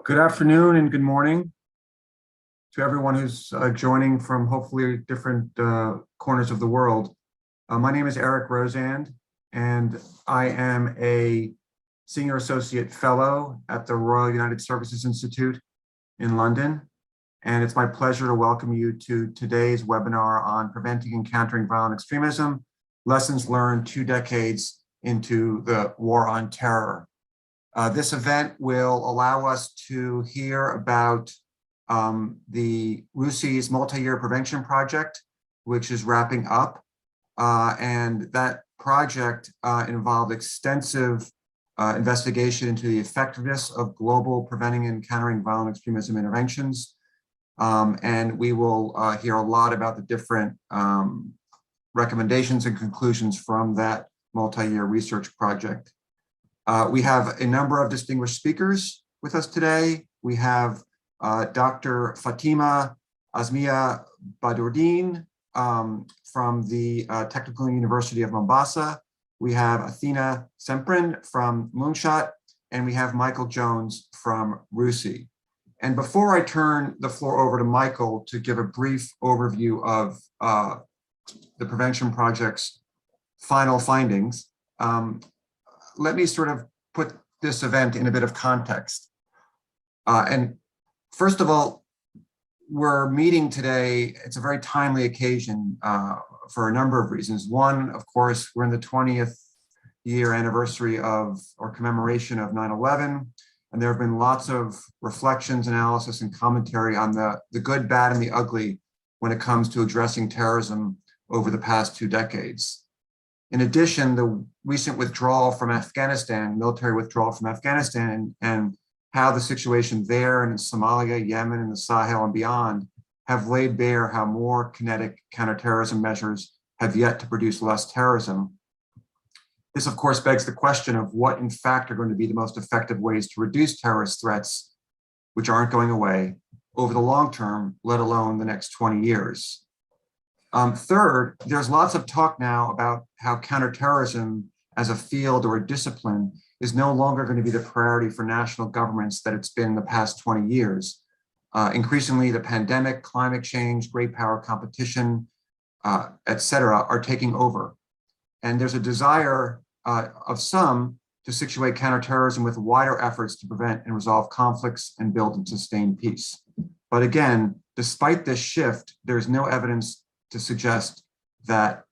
Good afternoon and good morning to everyone who's joining from hopefully different corners of the world. My name is Eric Rosand, and I am a Senior Associate Fellow at the Royal United Services Institute in London. And it's my pleasure to welcome you to today's webinar on preventing and countering violent extremism, lessons learned 2 decades into the war on terror. This event will allow us to hear about the RUSI's multi-year prevention project, which is wrapping up. And that project involved extensive investigation into the effectiveness of global preventing and countering violent extremism interventions. And we will hear a lot about the different recommendations and conclusions from that multi-year research project. We have a number of distinguished speakers with us today. We have Dr. Fatima Azmiya Badurdin from the Technical University of Mombasa. We have Athena Zemprin from Moonshot, and we have Michael Jones from RUSI. And before I turn the floor over to Michael to give a brief overview of the prevention project's final findings, let me sort of put this event in a bit of context. And first of all, we're meeting today. It's a very timely occasion for a number of reasons. One, of course, we're in the 20th year anniversary of, or commemoration of 9/11. And there have been lots of reflections, analysis, and commentary on the good, bad, and the ugly when it comes to addressing terrorism over the past 2 decades. In addition, the recent withdrawal from Afghanistan, military withdrawal from Afghanistan, and how the situation there and in Somalia, Yemen, and the Sahel and beyond have laid bare how more kinetic counterterrorism measures have yet to produce less terrorism. This, of course, begs the question of what, in fact, are going to be the most effective ways to reduce terrorist threats, which aren't going away, over the long term, let alone the next 20 years. Third, there's lots of talk now about how counterterrorism as a field or a discipline is no longer going to be the priority for national governments that it's been the past 20 years. Increasingly, the pandemic, climate change, great power competition, et cetera, are taking over. And there's a desire of some to situate counterterrorism with wider efforts to prevent and resolve conflicts and build and sustain peace. But again, despite this shift, there's no evidence to suggest that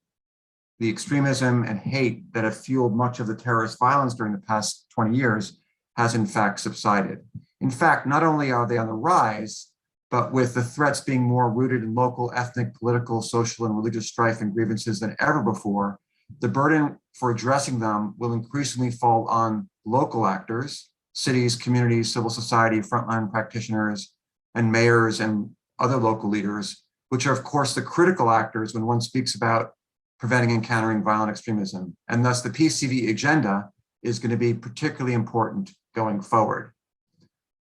the extremism and hate that have fueled much of the terrorist violence during the past 20 years has in fact subsided. In fact, not only are they on the rise, but with the threats being more rooted in local, ethnic, political, social, and religious strife and grievances than ever before, the burden for addressing them will increasingly fall on local actors, cities, communities, civil society, frontline practitioners, and mayors and other local leaders, which are, of course, the critical actors when one speaks about preventing and countering violent extremism. And thus the PCV agenda is going to be particularly important going forward.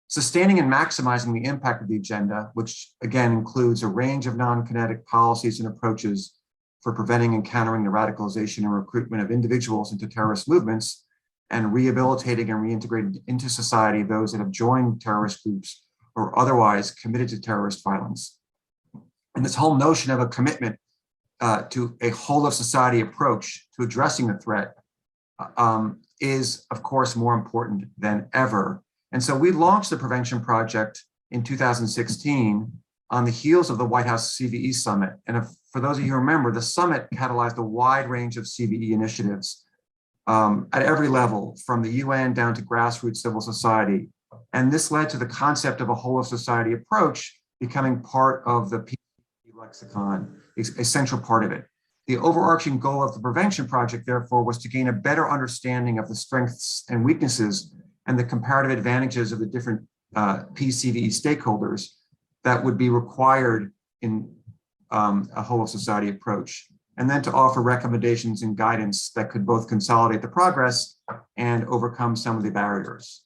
Sustaining and maximizing the impact of the agenda, which again includes a range of non-kinetic policies and approaches for preventing and countering the radicalization and recruitment of individuals into terrorist movements, and rehabilitating and reintegrating into society those that have joined terrorist groups or otherwise committed to terrorist violence. And this whole notion of a commitment to a whole of society approach to addressing the threat is, of course, more important than ever. And so we launched the prevention project in 2016 on the heels of the White House CVE Summit. And for those of you who remember, the summit catalyzed a wide range of CVE initiatives at every level, from the UN down to grassroots civil society. And this led to the concept of a whole of society approach becoming part of the PCV lexicon, a central part of it. The overarching goal of the prevention project, therefore, was to gain a better understanding of the strengths and weaknesses and the comparative advantages of the different PCV stakeholders that would be required in a whole of society approach, and then to offer recommendations and guidance that could both consolidate the progress and overcome some of the barriers.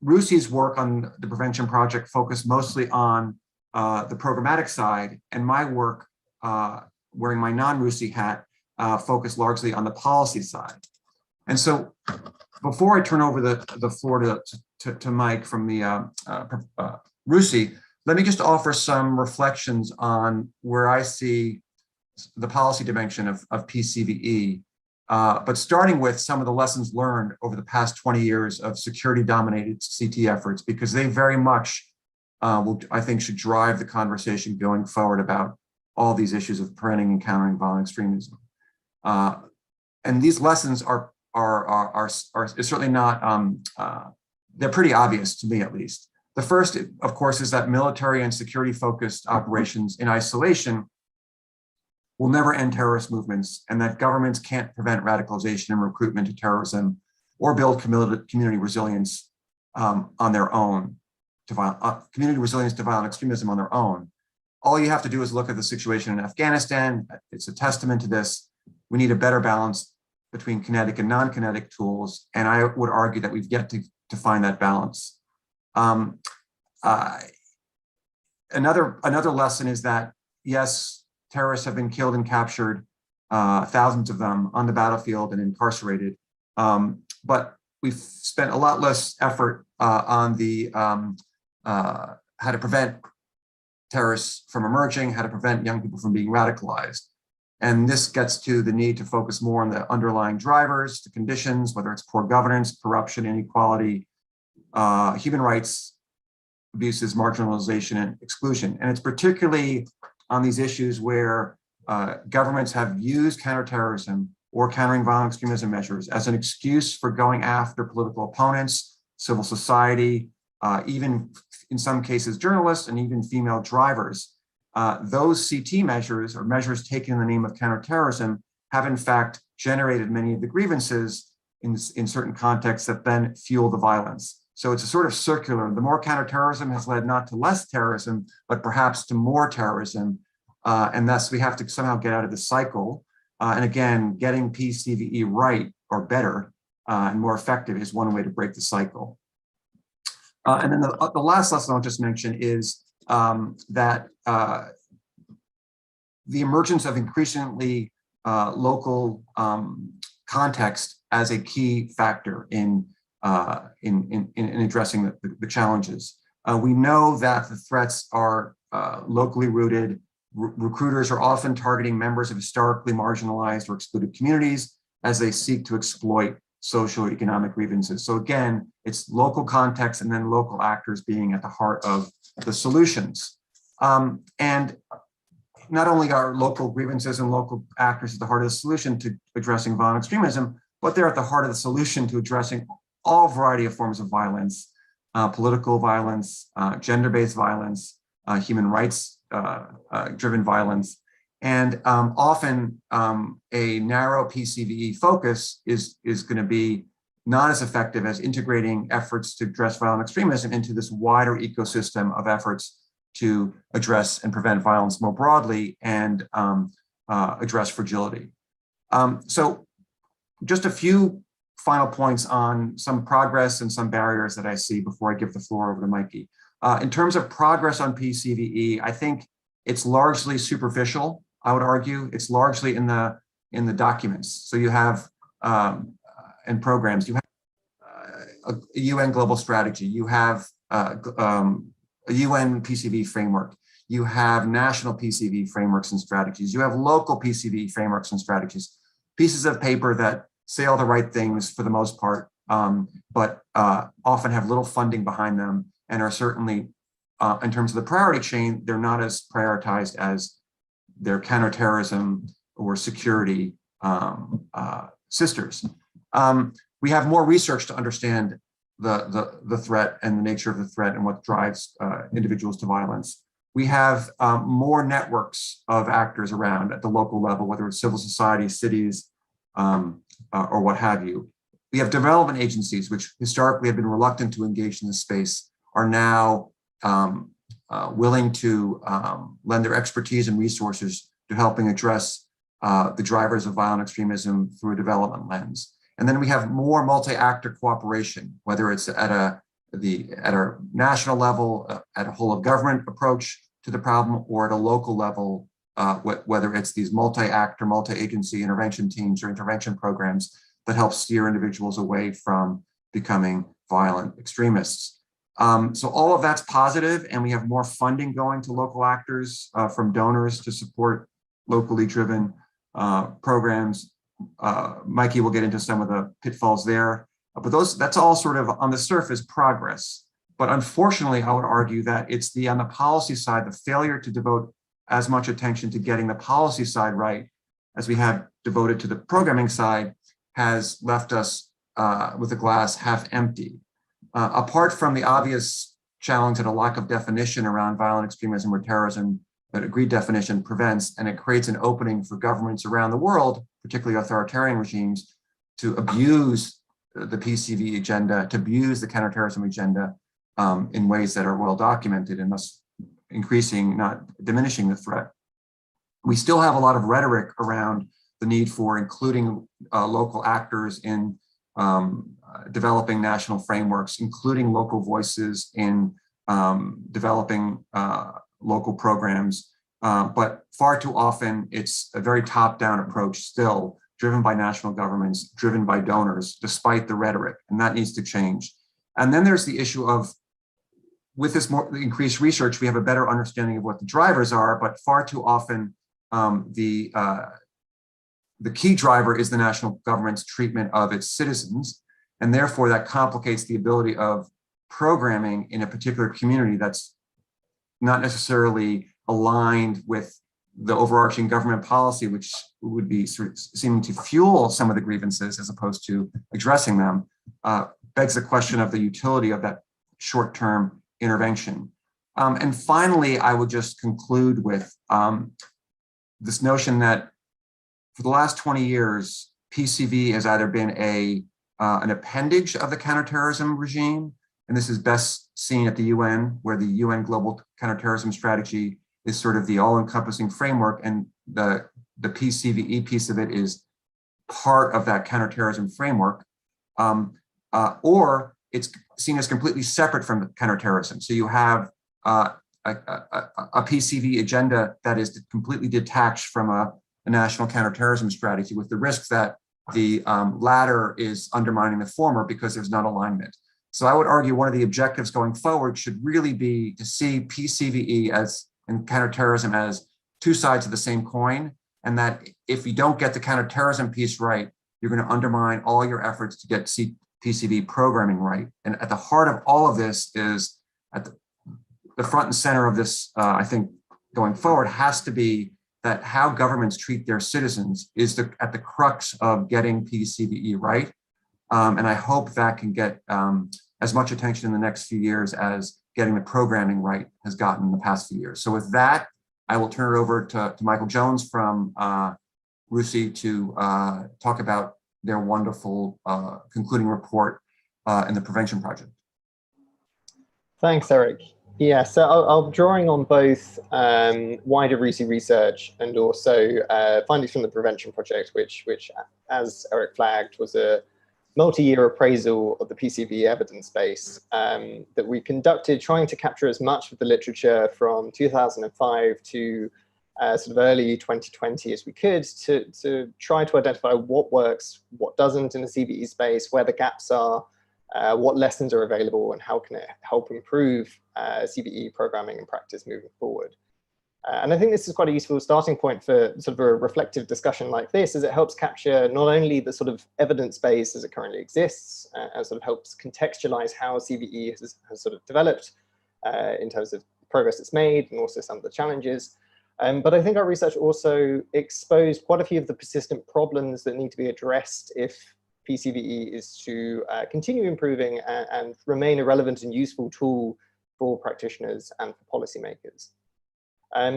RUSI's work on the prevention project focused mostly on the programmatic side, and my work, wearing my non-RUSI hat, focused largely on the policy side. And so Before I turn over the floor to Mike from the RUSI, let me just offer some reflections on where I see the policy dimension of PCVE, but starting with some of the lessons learned over the past 20 years of security-dominated CT efforts, because they very much, I think, should drive the conversation going forward about all these issues of preventing and countering violent extremism. And these lessons are certainly not, they're pretty obvious to me at least. The first, of course, is that military and security-focused operations in isolation will never end terrorist movements, and that governments can't prevent radicalization and recruitment to terrorism or build community resilience on their own, community resilience to violent extremism on their own. All you have to do is look at the situation in Afghanistan. It's a testament to this. We need a better balance between kinetic and non-kinetic tools, and I would argue that we've yet to find that balance. Another lesson is that, yes, terrorists have been killed and captured, thousands of them on the battlefield and incarcerated, but we've spent a lot less effort on the how to prevent terrorists from emerging, how to prevent young people from being radicalized. And this gets to the need to focus more on the underlying drivers, the conditions, whether it's poor governance, corruption, inequality, human rights abuses, marginalization, and exclusion. And it's particularly on these issues where governments have used counterterrorism or countering violent extremism measures as an excuse for going after political opponents, civil society, even in some cases journalists, and even female drivers. Those CT measures, or measures taken in the name of counterterrorism, have in fact generated many of the grievances in certain contexts that then fuel the violence. So it's a sort of circular. The more counterterrorism has led not to less terrorism, but perhaps to more terrorism. And thus we have to somehow get out of the cycle. And again, getting PCVE right or better and more effective is one way to break the cycle. And then the last lesson I'll just mention is that the emergence of increasingly local context as a key factor in addressing the challenges. We know that the threats are locally rooted. Recruiters are often targeting members of historically marginalized or excluded communities as they seek to exploit social or economic grievances. So again, it's local context and then local actors being at the heart of the solutions. And not only are local grievances and local actors at the heart of the solution to addressing violent extremism, but they're at the heart of the solution to addressing all variety of forms of violence, political violence, gender-based violence, human rights driven violence. And often a narrow PCVE focus is going to be not as effective as integrating efforts to address violent extremism into this wider ecosystem of efforts to address and prevent violence more broadly and address fragility. So just a few final points on some progress and some barriers that I see before I give the floor over to Mikey. In terms of progress on PCVE, I think it's largely superficial. I would argue it's largely in the documents. So you have and programs. You have a UN global strategy. You have a UN PCV framework. You have national PCV frameworks and strategies. You have local PCV frameworks and strategies. Pieces of paper that say all the right things for the most part, but often have little funding behind them and are certainly, in terms of the priority chain, they're not as prioritized as their counterterrorism or security sisters. We have more research to understand the threat and the nature of the threat and what drives individuals to violence. We have more networks of actors around at the local level, whether it's civil society, cities, or what have you. We have development agencies, which historically have been reluctant to engage in this space, are now willing to lend their expertise and resources to helping address the drivers of violent extremism through a development lens. And then we have more multi-actor cooperation, whether it's at a national level, at a whole of government approach to the problem, or at a local level, whether it's these multi-actor, multi-agency intervention teams or intervention programs that help steer individuals away from becoming violent extremists. So all of that's positive, and we have more funding going to local actors from donors to support locally driven programs. Mikey will get into some of the pitfalls there, but that's all sort of on the surface progress. But unfortunately, I would argue that it's on the policy side, the failure to devote as much attention to getting the policy side right as we have devoted to the programming side has left us with a glass half empty. Apart from the obvious challenge and a lack of definition around violent extremism or terrorism, that agreed definition prevents, and it creates an opening for governments around the world, particularly authoritarian regimes, to abuse the PCV agenda, to abuse the counterterrorism agenda in ways that are well documented and thus increasing, not diminishing the threat. We still have a lot of rhetoric around the need for including local actors in developing national frameworks, including local voices in developing local programs. But far too often, it's a very top-down approach still, driven by national governments, driven by donors, despite the rhetoric, and that needs to change. And then there's the issue of, with this more increased research, we have a better understanding of what the drivers are, but far too often, the key driver is the national government's treatment of its citizens, and therefore that complicates the ability of programming in a particular community that's not necessarily aligned with the overarching government policy, which would be sort of seeming to fuel some of the grievances as opposed to addressing them, begs the question of the utility of that short-term intervention. And finally, I would just conclude with this notion that for the last 20 years, PCV has either been an appendage of the counterterrorism regime, and this is best seen at the UN, where the UN Global Counterterrorism Strategy is sort of the all-encompassing framework, and the PCVE piece of it is part of that counterterrorism framework, or it's seen as completely separate from counterterrorism. So you have a PCV agenda that is completely detached from a national counterterrorism strategy, with the risk that the latter is undermining the former because there's not alignment. So I would argue one of the objectives going forward should really be to see PCVE and counterterrorism as two sides of the same coin, and that if you don't get the counterterrorism piece right, you're going to undermine all your efforts to get PCV programming right. And at the heart of all of this is, at the front and center of this, I think, going forward, has to be that how governments treat their citizens is at the crux of getting PCVE right. And I hope that can get as much attention in the next few years as getting the programming right has gotten in the past few years. So with that, I will turn it over to Michael Jones from RUSI to talk about their wonderful concluding report in the prevention project. Thanks, Eric. Yeah, so I'll drawing on both wider RUSI research and also findings from the prevention project, which, as Eric flagged, was a multi-year appraisal of the PCV evidence base that we conducted, trying to capture as much of the literature from 2005 to sort of early 2020 as we could to try to identify what works, what doesn't in the CVE space, where the gaps are, what lessons are available, and how can it help improve CVE programming and practice moving forward. And I think this is quite a useful starting point for sort of a reflective discussion like this, as it helps capture not only the sort of evidence base as it currently exists, and sort of helps contextualize how CVE has sort of developed in terms of progress it's made and also some of the challenges. But I think our research also exposed quite a few of the persistent problems that need to be addressed if PCVE is to continue improving and remain a relevant and useful tool for practitioners and for policymakers.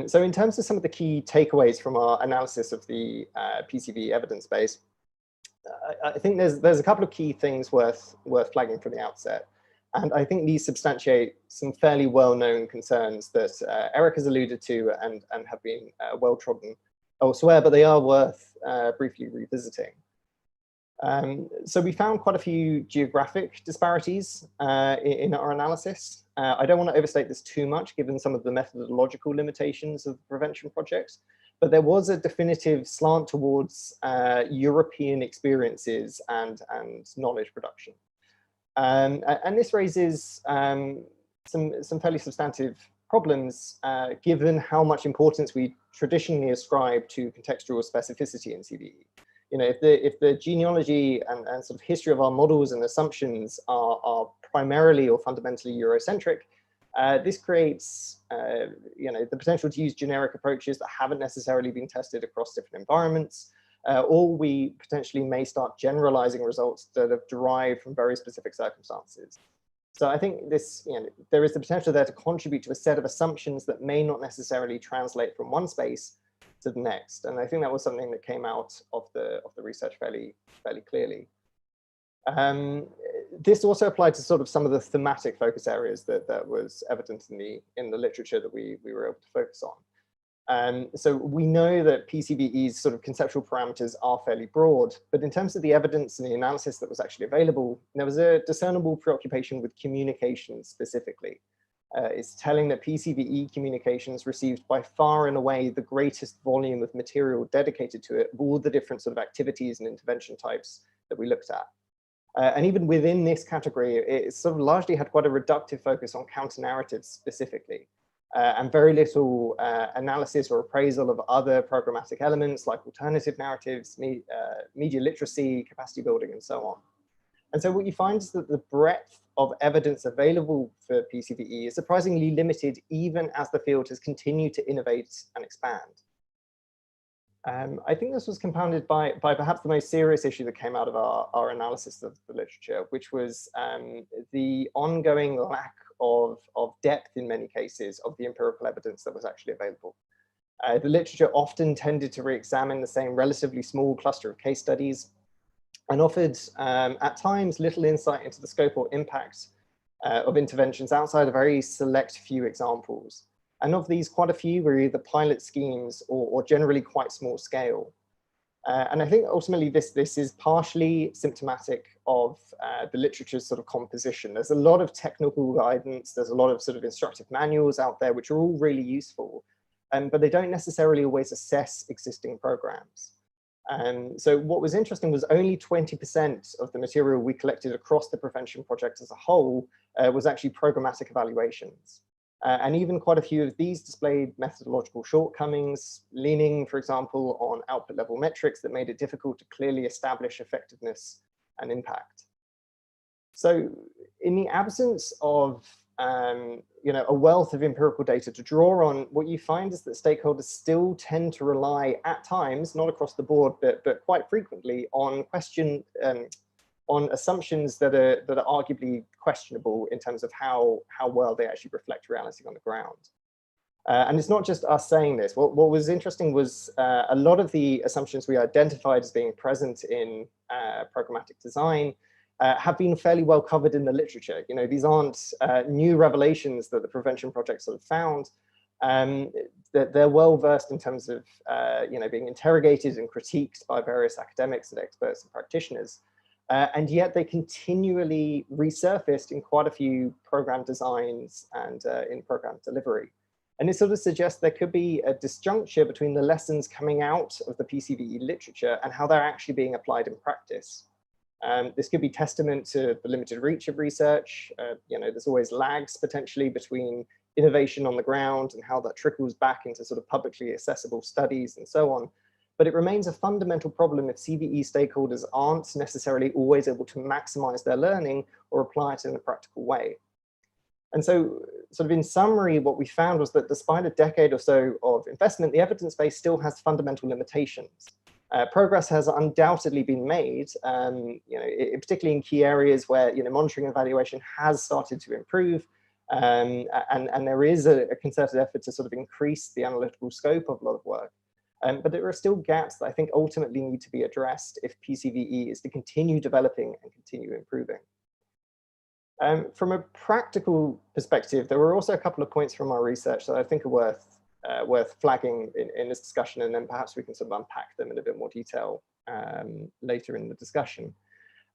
So in terms of some of the key takeaways from our analysis of the PCV evidence base, I think there's a couple of key things worth flagging from the outset. And I think these substantiate some fairly well-known concerns that Eric has alluded to and have been well-trodden elsewhere, but they are worth briefly revisiting. So we found quite a few geographic disparities in our analysis. I don't want to overstate this too much, given some of the methodological limitations of the prevention projects, but there was a definitive slant towards European experiences and knowledge production. And this raises some fairly substantive problems, given how much importance we traditionally ascribe to contextual specificity in CVE. You know, if the genealogy and sort of history of our models and assumptions are primarily or fundamentally Eurocentric, this creates you know, the potential to use generic approaches that haven't necessarily been tested across different environments, or we potentially may start generalizing results that have derived from very specific circumstances. So I think this, you know, there is the potential there to contribute to a set of assumptions that may not necessarily translate from one space to the next. And I think that was something that came out of the research fairly clearly. This also applied to sort of some of the thematic focus areas that was evident in the literature that we were able to focus on. So we know that PCVE's sort of conceptual parameters are fairly broad, but in terms of the evidence and the analysis that was actually available, there was a discernible preoccupation with communication specifically. It's telling that PCVE communications received by far and away the greatest volume of material dedicated to it of all the different sort of activities and intervention types that we looked at. And even within this category, it sort of largely had quite a reductive focus on counter-narratives specifically. And very little analysis or appraisal of other programmatic elements like alternative narratives, media literacy, capacity building, and so on. And so what you find is that the breadth of evidence available for PCVE is surprisingly limited, even as the field has continued to innovate and expand. I think this was compounded by perhaps the most serious issue that came out of our analysis of the literature, which was the ongoing lack of depth in many cases of the empirical evidence that was actually available. The literature often tended to re-examine the same relatively small cluster of case studies and offered at times little insight into the scope or impact of interventions outside a very select few examples. And of these, quite a few were either pilot schemes or generally quite small scale. And I think ultimately this is partially symptomatic of the literature's sort of composition. There's a lot of technical guidance, there's a lot of sort of instructive manuals out there, which are all really useful, but they don't necessarily always assess existing programs. So what was interesting was only 20% of the material we collected across the prevention project as a whole was actually programmatic evaluations. And even quite a few of these displayed methodological shortcomings, leaning, for example, on output level metrics that made it difficult to clearly establish effectiveness and impact. So in the absence of you know, a wealth of empirical data to draw on, what you find is that stakeholders still tend to rely at times, not across the board, but quite frequently on on assumptions that are arguably questionable in terms of how well they actually reflect reality on the ground. And it's not just us saying this. What was interesting was a lot of the assumptions we identified as being present in programmatic design have been fairly well covered in the literature. You know, these aren't new revelations that the prevention project sort of found. That they're well versed in terms of you know, being interrogated and critiqued by various academics and experts and practitioners. And yet they continually resurfaced in quite a few program designs and in program delivery. And it sort of suggests there could be a disjuncture between the lessons coming out of the PCVE literature and how they're actually being applied in practice. This could be testament to the limited reach of research. You know, there's always lags potentially between innovation on the ground and how that trickles back into sort of publicly accessible studies and so on. But it remains a fundamental problem if CVE stakeholders aren't necessarily always able to maximize their learning or apply it in a practical way. And so sort of in summary, what we found was that despite a decade or so of investment, the evidence base still has fundamental limitations. Progress has undoubtedly been made, you know, particularly in key areas where, you know, monitoring and evaluation has started to improve. And there is a concerted effort to sort of increase the analytical scope of a lot of work. But there are still gaps that I think ultimately need to be addressed if PCVE is to continue developing and continue improving. From a practical perspective, there were also a couple of points from our research that I think are worth flagging in this discussion, and then perhaps we can sort of unpack them in a bit more detail later in the discussion.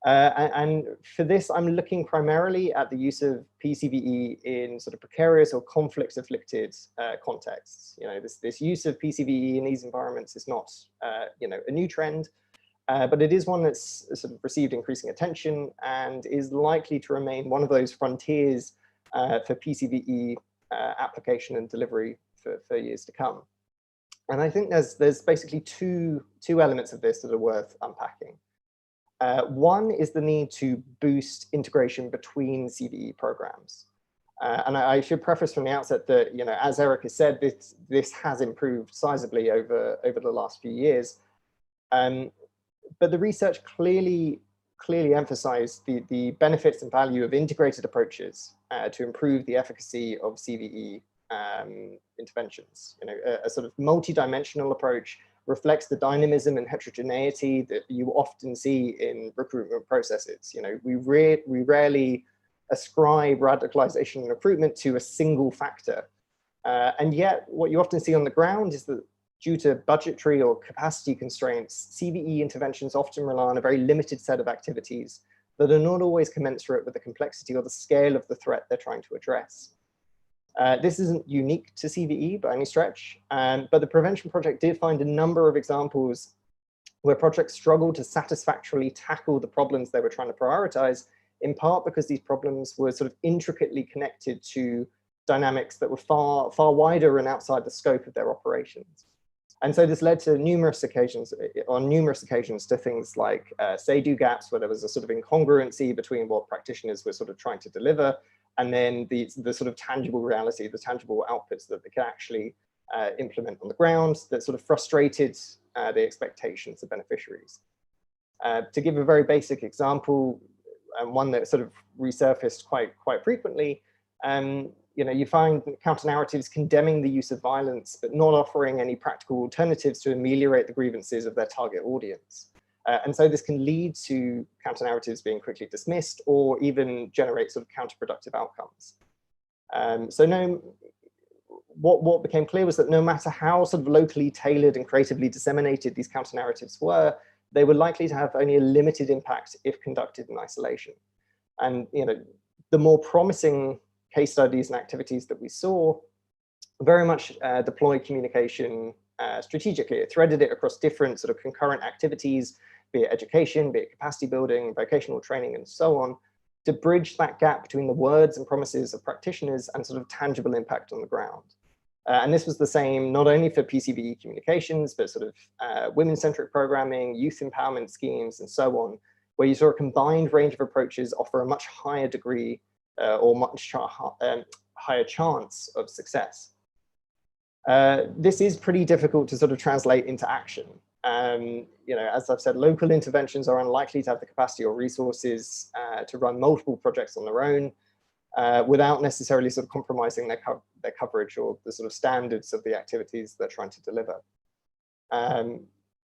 And for this, I'm looking primarily at the use of PCVE in sort of precarious or conflict-afflicted contexts. This use of PCVE in these environments is not, a new trend, but it is one that's sort of received increasing attention and is likely to remain one of those frontiers for PCVE application and delivery for years to come. And I think there's basically two elements of this that are worth unpacking. One is the need to boost integration between CVE programs. And I should preface from the outset that, as Eric has said, this has improved sizably over the last few years. But the research clearly emphasized the benefits and value of integrated approaches to improve the efficacy of CVE interventions. A sort of multi-dimensional approach reflects the dynamism and heterogeneity that you often see in recruitment processes. We rarely ascribe radicalization and recruitment to a single factor. And yet what you often see on the ground is that due to budgetary or capacity constraints, CVE interventions often rely on a very limited set of activities that are not always commensurate with the complexity or the scale of the threat they're trying to address. This isn't unique to CVE by any stretch, but the Prevention Project did find a number of examples where projects struggled to satisfactorily tackle the problems they were trying to prioritize, in part because these problems were sort of intricately connected to dynamics that were far wider and outside the scope of their operations. And so this led to on numerous occasions to things like say-do gaps, where there was a sort of incongruency between what practitioners were sort of trying to deliver and then the sort of tangible reality, the tangible outputs that they could actually implement on the ground that sort of frustrated the expectations of beneficiaries. To give a very basic example, and one that sort of resurfaced quite frequently, you find counter-narratives condemning the use of violence, but not offering any practical alternatives to ameliorate the grievances of their target audience. And so this can lead to counter-narratives being quickly dismissed or even generate sort of counterproductive outcomes. What became clear was that no matter how sort of locally tailored and creatively disseminated these counter-narratives were, they were likely to have only a limited impact if conducted in isolation. And the more promising case studies and activities that we saw very much deployed communication strategically. It threaded it across different sort of concurrent activities, be it education, be it capacity building, vocational training, and so on, to bridge that gap between the words and promises of practitioners and sort of tangible impact on the ground. And this was the same not only for PCVE communications, but sort of women-centric programming, youth empowerment schemes, and so on, where you saw a combined range of approaches offer a much higher degree or much higher chance of success. This is pretty difficult to sort of translate into action. As I've said, local interventions are unlikely to have the capacity or resources to run multiple projects on their own without necessarily sort of compromising their coverage or the sort of standards of the activities they're trying to deliver.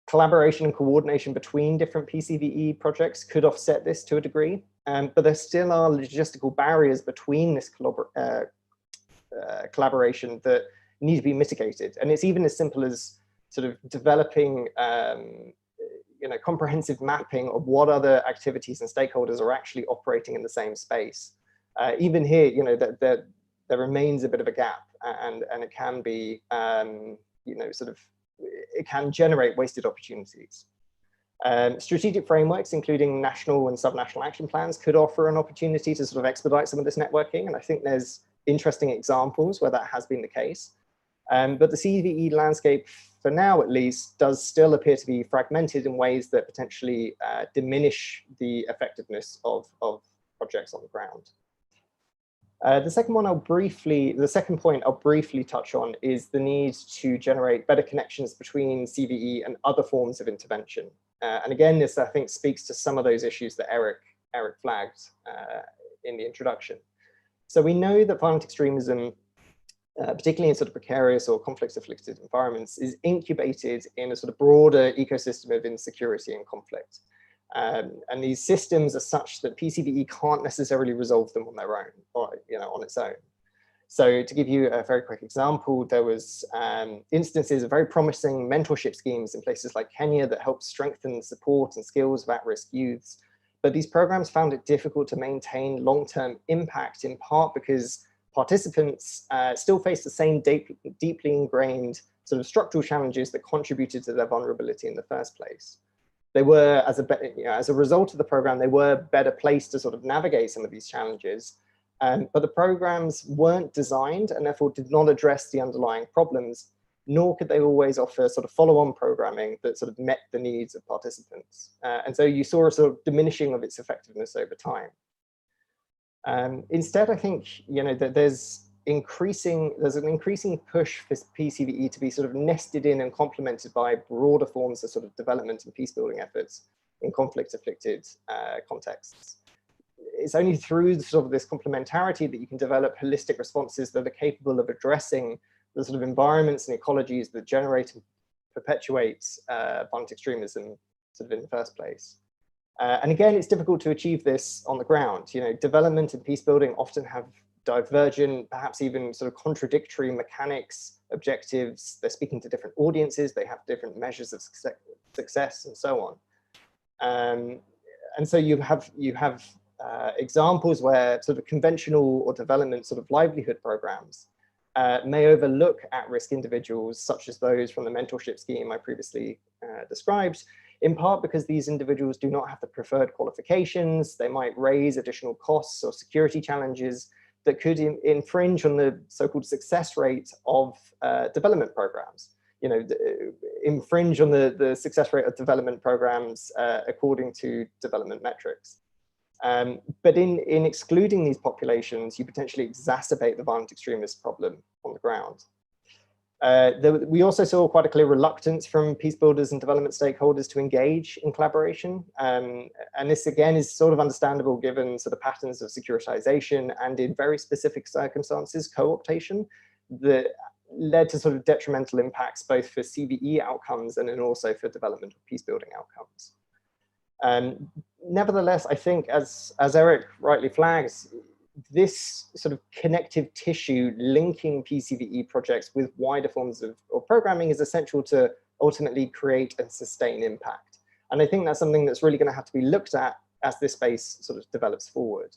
Collaboration and coordination between different PCVE projects could offset this to a degree, but there still are logistical barriers between this collaboration that need to be mitigated. And it's even as simple as sort of developing comprehensive mapping of what other activities and stakeholders are actually operating in the same space. Even here, there remains a bit of a gap, and it can be, it can generate wasted opportunities. Strategic frameworks, including national and subnational action plans, could offer an opportunity to sort of expedite some of this networking. And I think there's interesting examples where that has been the case. But the CVE landscape, for now at least, does still appear to be fragmented in ways that potentially diminish the effectiveness of projects on the ground. The second point I'll briefly touch on is the need to generate better connections between CVE and other forms of intervention. And again, this I think speaks to some of those issues that Eric flagged in the introduction. So we know that violent extremism, particularly in sort of precarious or conflict-afflicted environments, is incubated in a sort of broader ecosystem of insecurity and conflict. And these systems are such that PCVE can't necessarily resolve them on their own or on its own. So to give you a very quick example, there was instances of very promising mentorship schemes in places like Kenya that helped strengthen the support and skills of at-risk youths. but these programs found it difficult to maintain long-term impact, in part because participants still face the same deeply ingrained sort of structural challenges that contributed to their vulnerability in the first place. They were, as a result of the program, they were better placed to sort of navigate some of these challenges, but the programs weren't designed and therefore did not address the underlying problems, nor could they always offer sort of follow-on programming that sort of met the needs of participants. And so you saw a sort of diminishing of its effectiveness over time. Instead, I think, that there's an increasing push for PCVE to be sort of nested in and complemented by broader forms of sort of development and peace building efforts in conflict-afflicted contexts. It's only through sort of this complementarity that you can develop holistic responses that are capable of addressing the sort of environments and ecologies that generate and perpetuate violent extremism sort of in the first place. And again, it's difficult to achieve this on the ground. Development and peace building often have divergent, perhaps even sort of contradictory mechanics, objectives. They're speaking to different audiences. They have different measures of success and so on. And so you have examples where sort of conventional or development sort of livelihood programs may overlook at-risk individuals, such as those from the mentorship scheme I previously described, in part because these individuals do not have the preferred qualifications. They might raise additional costs or security challenges that could infringe on the so-called success rate of development programs. Infringe on the success rate of development programs according to development metrics. But in excluding these populations, you potentially exacerbate the violent extremist problem on the ground. We also saw quite a clear reluctance from peace builders and development stakeholders to engage in collaboration. And this again is sort of understandable given sort of patterns of securitization and in very specific circumstances, co-optation that led to sort of detrimental impacts both for CVE outcomes and then also for development of peace building outcomes. Nevertheless, I think as Eric rightly flags, this sort of connective tissue linking PCVE projects with wider forms of programming is essential to ultimately create and sustain impact. And I think that's something that's really going to have to be looked at as this space sort of develops forward.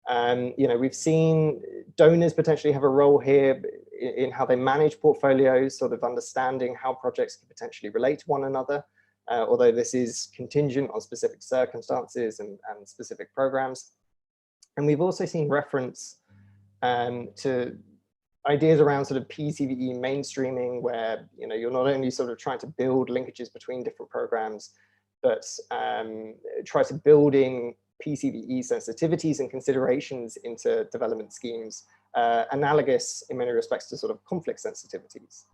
We've seen donors potentially have a role here in how they manage portfolios, sort of understanding how projects can potentially relate to one another, although this is contingent on specific circumstances and specific programs. And we've also seen reference to ideas around sort of PCVE mainstreaming, where you're not only sort of trying to build linkages between different programs, but try to build in PCVE sensitivities and considerations into development schemes, analogous in many respects to sort of conflict sensitivities.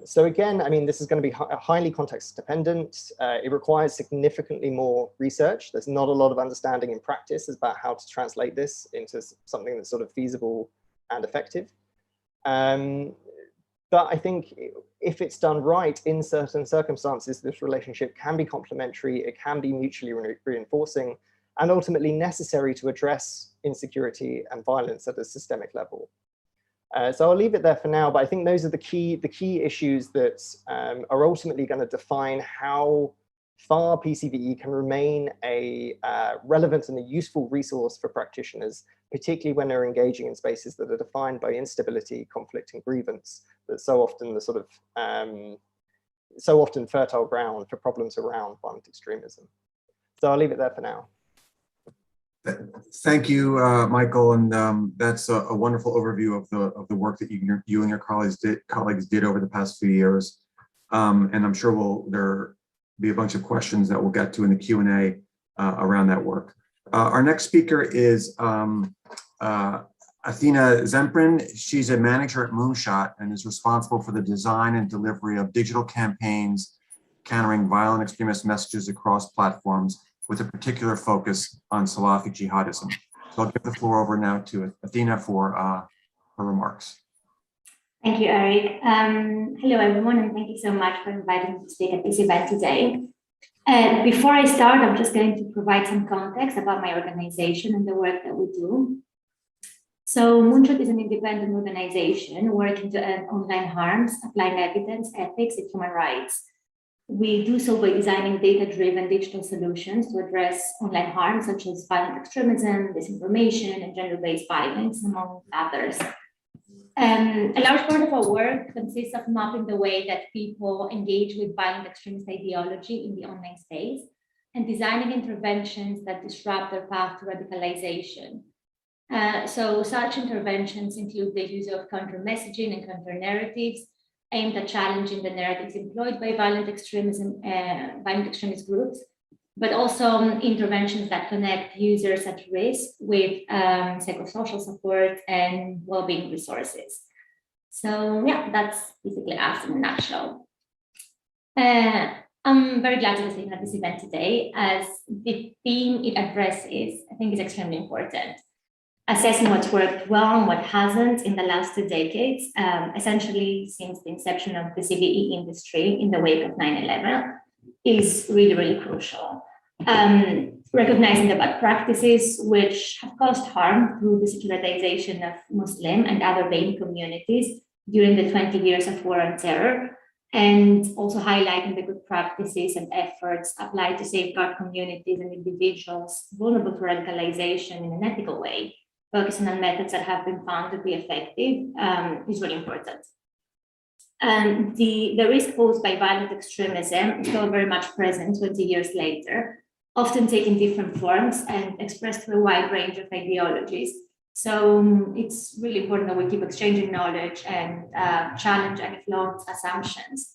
So again, I mean, this is going to be highly context dependent. It requires significantly more research. There's not a lot of understanding in practice about how to translate this into something that's sort of feasible and effective. But I think if it's done right in certain circumstances, this relationship can be complementary, it can be mutually reinforcing, and ultimately necessary to address insecurity and violence at a systemic level. So I'll leave it there for now, but I think those are the key issues that are ultimately going to define how far PCVE can remain a relevant and a useful resource for practitioners, particularly when they're engaging in spaces that are defined by instability, conflict, and grievance. That's so often the sort of so often fertile ground for problems around violent extremism. So I'll leave it there for now. Thank you, Michael, and that's a wonderful overview of the work that you and your colleagues did over the past few years. And I'm sure there'll be a bunch of questions that we'll get to in the Q&A around that work. Our next speaker is Athena Zemprin. She's a manager at Moonshot and is responsible for the design and delivery of digital campaigns countering violent extremist messages across platforms, with a particular focus on Salafi jihadism. So I'll give the floor over now to Athena for her remarks. Thank you, Eric. Hello, everyone, and thank you so much for inviting me to speak at this event today. Before I start, I'm just going to provide some context about my organization and the work that we do. So Moonshot is an independent organization working to end online harms, applying evidence, ethics, and human rights. We do so by designing data-driven digital solutions to address online harm, such as violent extremism, disinformation, and gender-based violence, among others. A large part of our work consists of mapping the way that people engage with violent extremist ideology in the online space and designing interventions that disrupt their path to radicalization. So such interventions include the use of counter-messaging and counter-narratives aimed at challenging the narratives employed by violent extremist groups, but also interventions that connect users at risk with psychosocial support and well-being resources. So yeah, that's basically us in a nutshell. I'm very glad to be speaking at this event today, as the theme it addresses, I think, is extremely important. Assessing what's worked well and what hasn't in the last 2 decades, essentially since the inception of the CVE industry in the wake of 9/11, is really, really crucial. Recognizing the bad practices which have caused harm through the securitization of Muslim and other BAME communities during the 20 years of war on terror, and also highlighting the good practices and efforts applied to safeguard communities and individuals vulnerable to radicalization in an ethical way, focusing on methods that have been found to be effective, is really important. The risk posed by violent extremism is still very much present 20 years later, often taking different forms and expressed through a wide range of ideologies. So it's really important that we keep exchanging knowledge and challenge any flawed assumptions.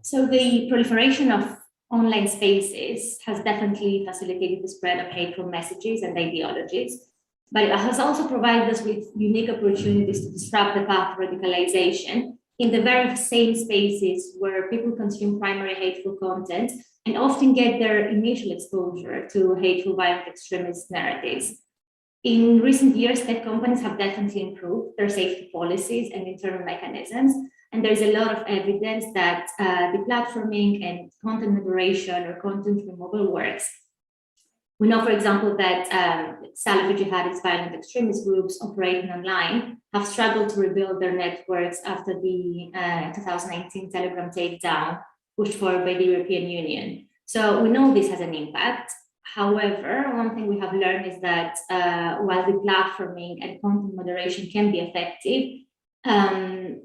So the proliferation of online spaces has definitely facilitated the spread of hateful messages and ideologies, but it has also provided us with unique opportunities to disrupt the path of radicalization in the very same spaces where people consume primary hateful content and often get their initial exposure to hateful violent extremist narratives. In recent years, tech companies have definitely improved their safety policies and internal mechanisms, and there's a lot of evidence that deplatforming and content moderation or content removal works. We know, for example, that Salafi jihadist violent extremist groups operating online have struggled to rebuild their networks after the 2019 Telegram takedown pushed forward by the European Union. So we know this has an impact. However, one thing we have learned is that while deplatforming and content moderation can be effective,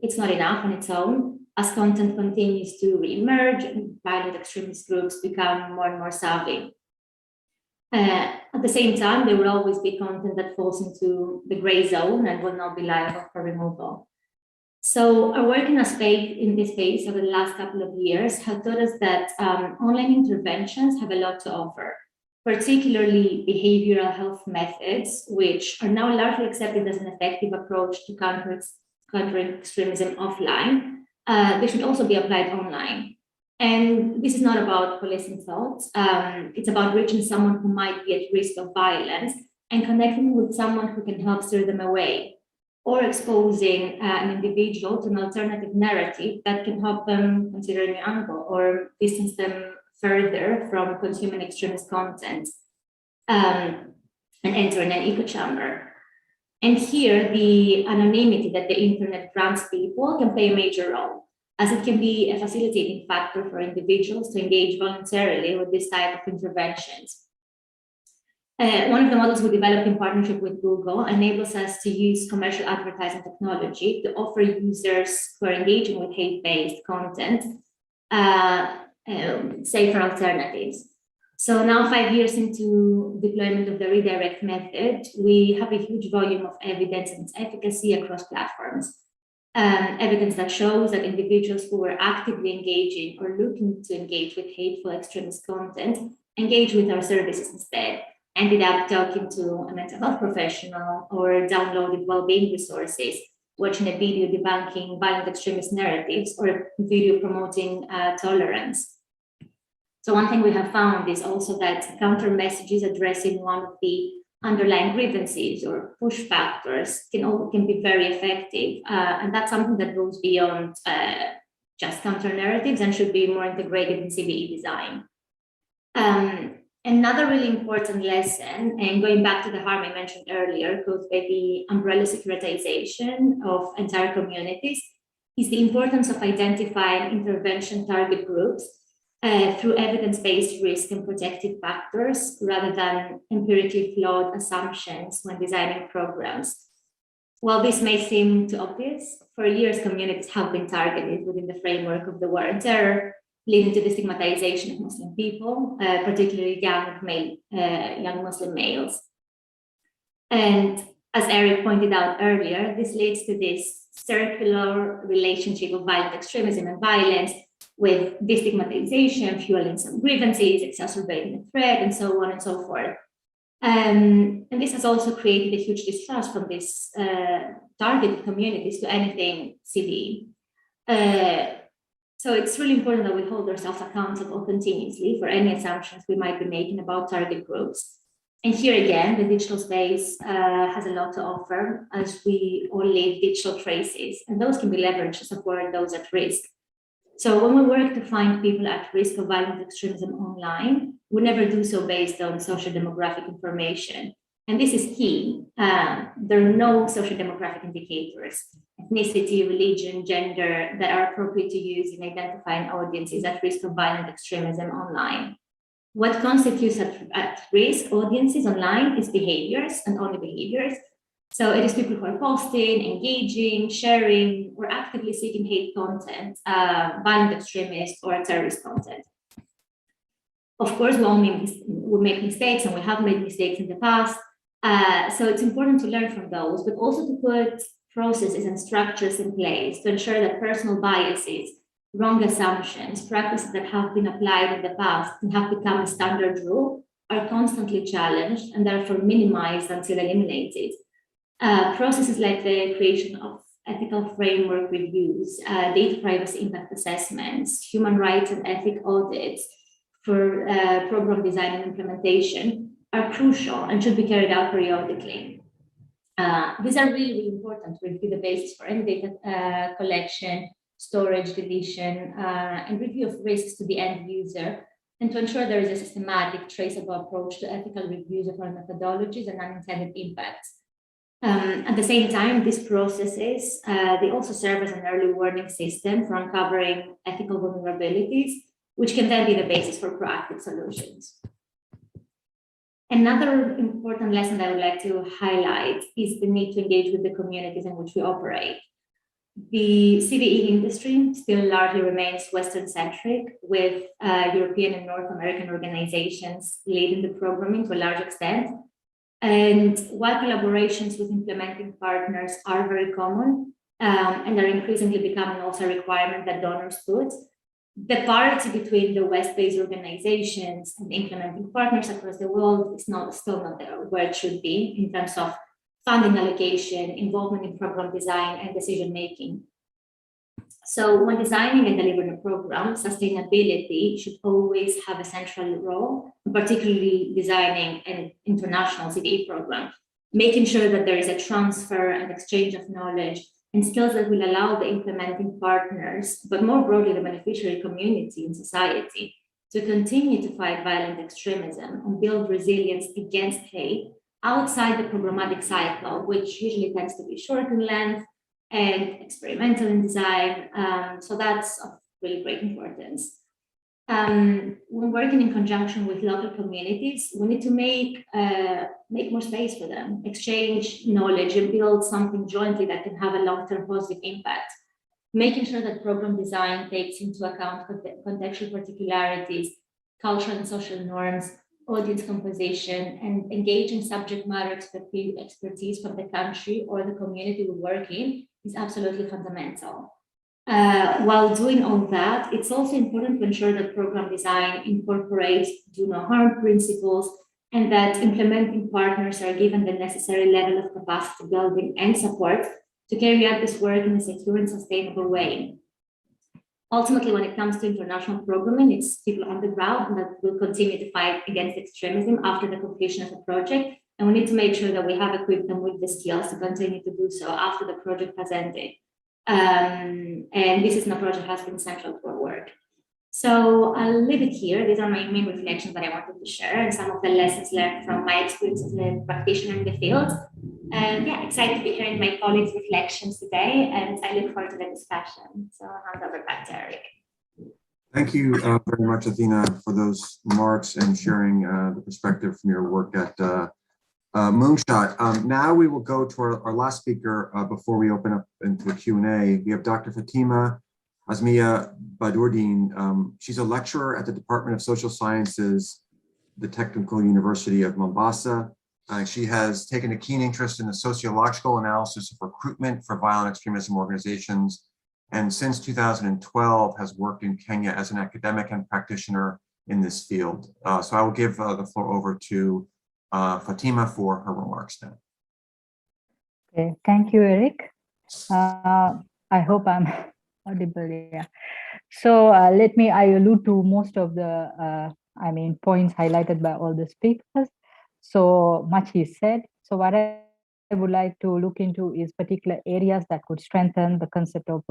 it's not enough on its own. As content continues to reemerge, violent extremist groups become more and more savvy. At the same time, there will always be content that falls into the gray zone and will not be liable for removal. So our work in this space over the last couple of years have taught us that online interventions have a lot to offer, particularly behavioral health methods, which are now largely accepted as an effective approach to countering extremism offline. They should also be applied online. And this is not about policing thoughts. It's about reaching someone who might be at risk of violence and connecting with someone who can help steer them away, or exposing an individual to an alternative narrative that can help them consider a new angle or distance them further from consuming extremist content and entering an echo chamber. And here, the anonymity that the internet grants people can play a major role, as it can be a facilitating factor for individuals to engage voluntarily with this type of interventions. One of the models we developed in partnership with Google enables us to use commercial advertising technology to offer users who are engaging with hate-based content safer alternatives. So now, 5 years into deployment of the redirect method, we have a huge volume of evidence and its efficacy across platforms. Evidence that shows that individuals who were actively engaging or looking to engage with hateful extremist content engage with our services instead, ended up talking to a mental health professional or downloaded well-being resources, watching a video debunking violent extremist narratives or a video promoting tolerance. So one thing we have found is also that counter messages addressing one of the underlying grievances or push factors can be very effective. And that's something that goes beyond just counter narratives and should be more integrated in CVE design. Another really important lesson, and going back to the harm I mentioned earlier, caused by the umbrella securitization of entire communities, is the importance of identifying intervention target groups through evidence-based risk and protective factors rather than empirically flawed assumptions when designing programs. While this may seem too obvious, for years communities have been targeted within the framework of the war on terror, leading to the stigmatization of Muslim people, particularly young Muslim males. And as Eric pointed out earlier, this leads to this circular relationship of violent extremism and violence, with destigmatization, fueling some grievances, exacerbating the threat, and so on and so forth. And this has also created a huge distrust from these targeted communities to anything CVE. So it's really important that we hold ourselves accountable continuously for any assumptions we might be making about target groups. And here again, the digital space has a lot to offer, as we all leave digital traces, and those can be leveraged to support those at risk. So when we work to find people at risk of violent extremism online, we never do so based on social demographic information. And this is key. There are no social demographic indicators, ethnicity, religion, gender, that are appropriate to use in identifying audiences at risk of violent extremism online. What constitutes at risk audiences online is behaviors and only behaviors. So it is people who are posting, engaging, sharing, or actively seeking hate content, violent extremist or terrorist content. Of course, we make mistakes, and we have made mistakes in the past. So it's important to learn from those, but also to put processes and structures in place to ensure that personal biases, wrong assumptions, practices that have been applied in the past and have become a standard rule are constantly challenged and therefore minimized until eliminated. Processes like the creation of ethical framework reviews, data privacy impact assessments, human rights and ethic audits for program design and implementation are crucial and should be carried out periodically. These are really, really important to review the basis for any data collection, storage, deletion, and review of risks to the end user, and to ensure there is a systematic, traceable approach to ethical reviews of our methodologies and unintended impacts. At the same time, these processes, they also serve as an early warning system for uncovering ethical vulnerabilities, which can then be the basis for proactive solutions. Another important lesson that I would like to highlight is the need to engage with the communities in which we operate. The CVE industry still largely remains Western-centric, with European and North American organizations leading the programming to a large extent. And while collaborations with implementing partners are very common and are increasingly becoming also a requirement that donors put, the parity between the West-based organizations and implementing partners across the world is still not there where it should be in terms of funding allocation, involvement in program design, and decision-making. So when designing and delivering a program, sustainability should always have a central role, particularly designing an international CVE program, making sure that there is a transfer and exchange of knowledge and skills that will allow the implementing partners, but more broadly the beneficiary community and society, to continue to fight violent extremism and build resilience against hate outside the programmatic cycle, which usually tends to be short in length and experimental in design. So that's of really great importance. When working in conjunction with local communities, we need to make more space for them, exchange knowledge, and build something jointly that can have a long-term positive impact. Making sure that program design takes into account contextual particularities, cultural and social norms, audience composition, and engaging subject matter expertise from the country or the community we work in is absolutely fundamental. While doing all that, it's also important to ensure that program design incorporates do no harm principles and that implementing partners are given the necessary level of capacity building and support to carry out this work in a secure and sustainable way. Ultimately, when it comes to international programming, it's people on the ground that will continue to fight against extremism after the completion of the project. And we need to make sure that we have equipped them with the skills to continue to do so after the project has ended. And this is an approach that has been central to our work. So I'll leave it here. These are my main reflections that I wanted to share and some of the lessons learned from my experience as a practitioner in the field. Yeah, excited to be hearing my colleagues' reflections today, and I look forward to the discussion. So I'll hand over back to Eric. Thank you very much, Athena, for those remarks and sharing the perspective from your work at Moonshot. Now we will go to our last speaker before we open up into the Q&A. We have Dr. Fatima Azmiya Badurdin. She's a lecturer at the Department of Social Sciences, the Technical University of Mombasa. She has taken a keen interest in the sociological analysis of recruitment for violent extremism organizations, and since 2012 has worked in Kenya as an academic and practitioner in this field. So I will give the floor over to Fatima for her remarks now. Okay, thank you, Eric. I hope I'm audible. Yeah. So I allude to most of the points highlighted by all the speakers. So much is said. So what I would like to look into is particular areas that could strengthen the concept of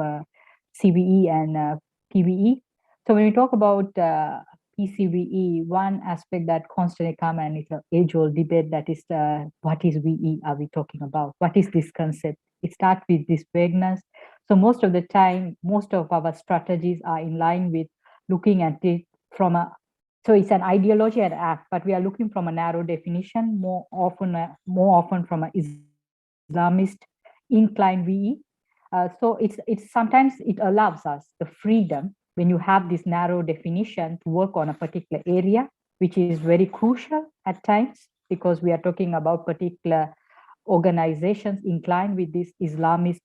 CVE and PVE. So when we talk about PCVE, one aspect that constantly comes, and it's an age-old debate, that is what is VE are we talking about? What is this concept? It starts with this vagueness. So most of the time, most of our strategies are in line with looking at it from a, so it's an ideology and act, but we are looking from a narrow definition, more often from an Islamist inclined VE. So it's sometimes it allows us the freedom when you have this narrow definition to work on a particular area, which is very crucial at times, because we are talking about particular organizations inclined with this Islamist,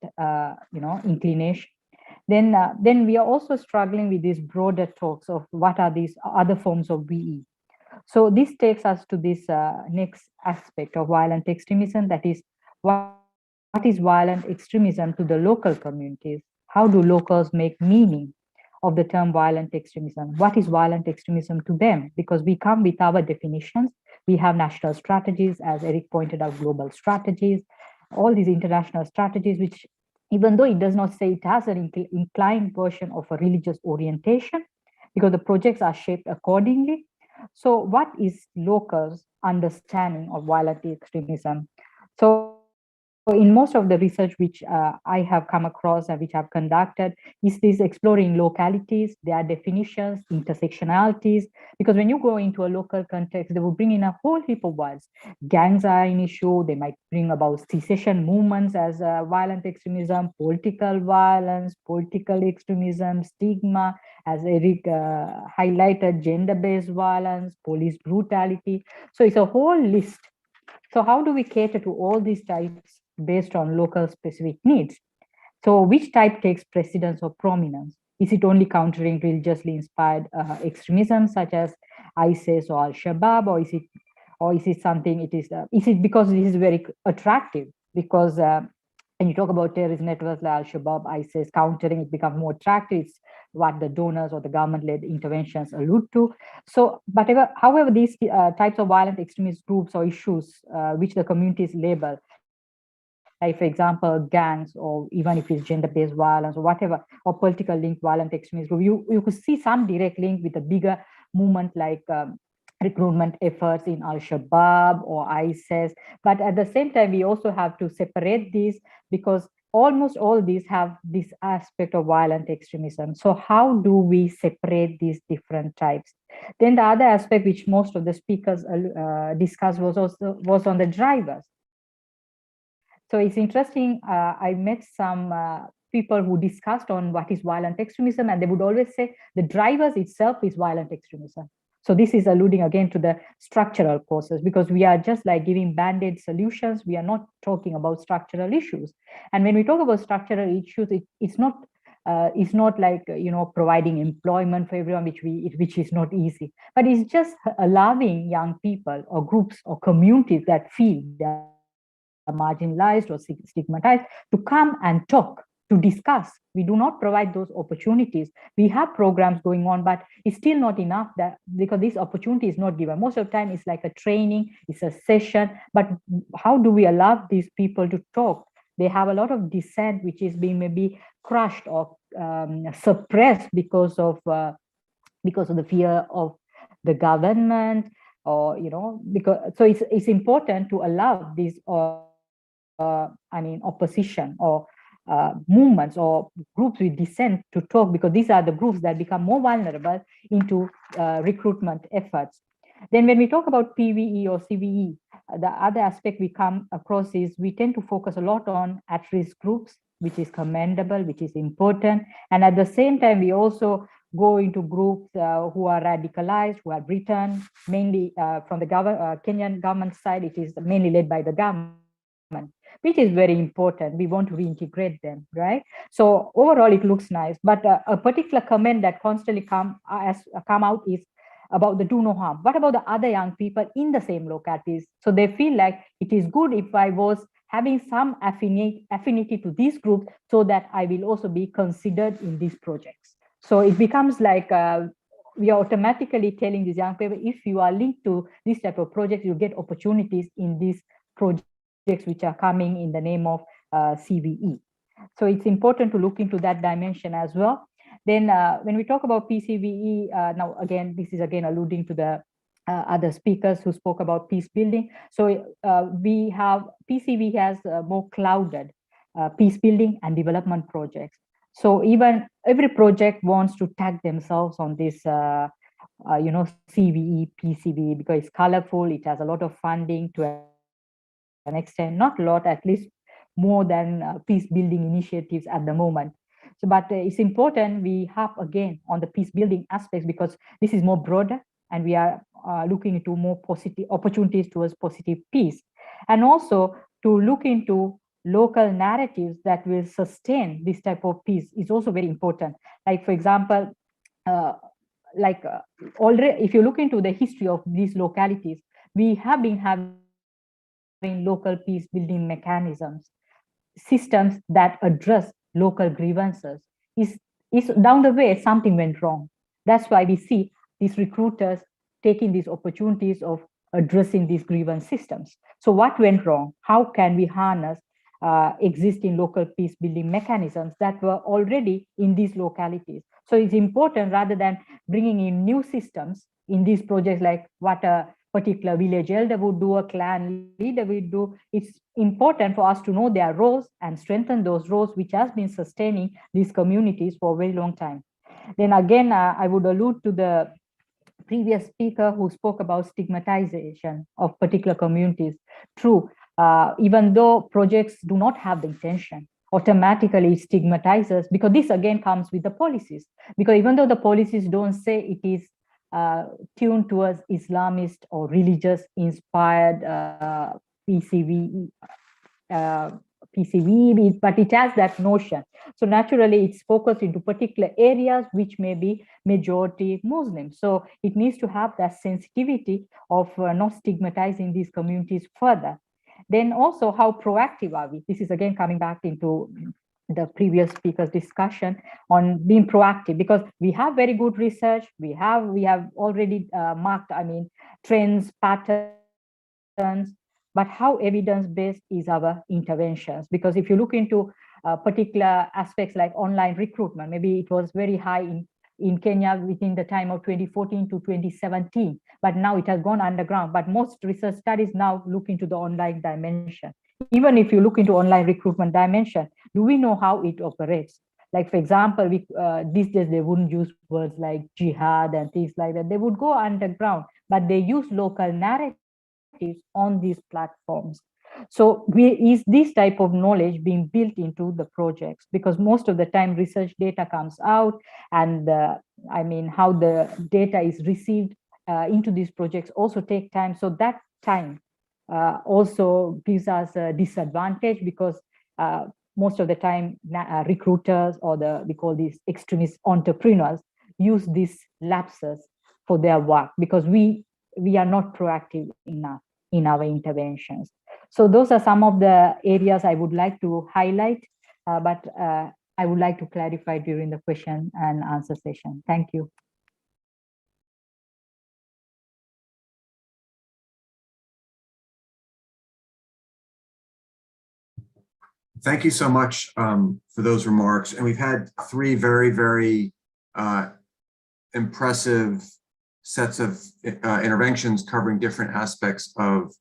inclination. Then we are also struggling with these broader talks of what are these other forms of VE. So this takes us to this next aspect of violent extremism, that is what is violent extremism to the local communities? How do locals make meaning of the term violent extremism? What is violent extremism to them? Because we come with our definitions. We have national strategies, as Eric pointed out, global strategies, all these international strategies, which even though it does not say it has an inclined version of a religious orientation, because the projects are shaped accordingly. So what is locals' understanding of violent extremism? So in most of the research which I have come across and which I've conducted is this exploring localities, their definitions, intersectionalities, because when you go into a local context, they will bring in a whole heap of words. Gangs are an issue. They might bring about secession movements as violent extremism, political violence, political extremism, stigma, as Eric highlighted, gender-based violence, police brutality. So it's a whole list. So how do we cater to all these types based on local specific needs? So which type takes precedence or prominence? Is it only countering religiously inspired extremism such as ISIS or Al-Shabaab, or is it something, is it because this is very attractive? Because when you talk about terrorist networks like Al-Shabaab, ISIS, countering it becomes more attractive. It's what the donors or the government-led interventions allude to. So, however, these types of violent extremist groups or issues which the communities label, like for example, gangs, or even if it's gender-based violence or whatever, or political linked violent extremist group, you could see some direct link with a bigger movement like recruitment efforts in Al-Shabaab or ISIS. But at the same time, we also have to separate these, because almost all these have this aspect of violent extremism. So how do we separate these different types? Then the other aspect which most of the speakers discussed was on the drivers. So it's interesting, I met some people who discussed on what is violent extremism, and they would always say the drivers itself is violent extremism. So this is alluding again to the structural causes, because we are just like giving band-aid solutions. We are not talking about structural issues. And when we talk about structural issues, it's not like, providing employment for everyone, which is not easy, but it's just allowing young people or groups or communities that feel they're marginalized or stigmatized to come and talk, to discuss. We do not provide those opportunities. We have programs going on, but it's still not enough, that because this opportunity is not given. Most of the time it's like a training, it's a session, but how do we allow these people to talk? They have a lot of dissent which is being maybe crushed or suppressed because of the fear of the government, or because so it's important to allow these opposition or movements or groups with dissent to talk, because these are the groups that become more vulnerable into recruitment efforts. Then when we talk about PVE or CVE, the other aspect we come across is we tend to focus a lot on at-risk groups, which is commendable, which is important. And at the same time, we also go into groups who are radicalized, who are returned, mainly from the Kenyan government side. It is mainly led by the government, which is very important. We want to reintegrate them, right? So overall, it looks nice. But a particular comment that constantly come out is about the do no harm. What about the other young people in the same localities? So they feel like it is good if I was having some affinity to these groups so that I will also be considered in these projects. So it becomes like we are automatically telling these young people, if you are linked to this type of projects, you get opportunities in these projects which are coming in the name of CVE. So it's important to look into that dimension as well. Then when we talk about PCVE, now again, this is again alluding to the other speakers who spoke about peace building. So we have, PCV has more clouded peace building and development projects. So even every project wants to tag themselves on this, CVE, PCV, because it's colorful, it has a lot of funding to an extent, not a lot, at least more than peace building initiatives at the moment. So, but it's important we have again on the peace building aspects, because this is more broader and we are looking into more positive opportunities towards positive peace, and also to look into local narratives that will sustain this type of peace is also very important. Like, for example, already if you look into the history of these localities, we have been having local peace building mechanisms, systems that address local grievances. Is down the way something went wrong. That's why we see these recruiters taking these opportunities of addressing these grievance systems. So what went wrong? How can we harness existing local peace building mechanisms that were already in these localities? So it's important, rather than bringing in new systems in these projects, like what a particular village elder would do, a clan leader would do, it's important for us to know their roles and strengthen those roles which has been sustaining these communities for a very long time. Then again, I would allude to the previous speaker who spoke about stigmatization of particular communities. True, even though projects do not have the intention, automatically it stigmatizes, because this again comes with the policies. Because even though the policies don't say it is tuned towards Islamist or religious inspired PCV, but it has that notion. So naturally, it's focused into particular areas which may be majority Muslim. So it needs to have that sensitivity of not stigmatizing these communities further. Then also, how proactive are we? This is again coming back into the previous speaker's discussion on being proactive, because we have very good research. We have already marked, trends, patterns, but how evidence-based is our interventions? Because if you look into particular aspects like online recruitment, maybe it was very high in Kenya within the time of 2014 to 2017, but now it has gone underground. But most research studies now look into the online dimension. Even if you look into online recruitment dimension, do we know how it operates? Like, for example, these days they wouldn't use words like jihad and things like that. They would go underground, but they use local narratives on these platforms. So is this type of knowledge being built into the projects? Because most of the time research data comes out, and how the data is received into these projects also take time. So that time also gives us a disadvantage, because most of the time recruiters, or we call these extremist entrepreneurs, use these lapses for their work, because we are not proactive enough in our interventions. So those are some of the areas I would like to highlight, but I would like to clarify during the question and answer session. Thank you. Thank you so much for those remarks. And we've had three very, very impressive sets of interventions covering different aspects of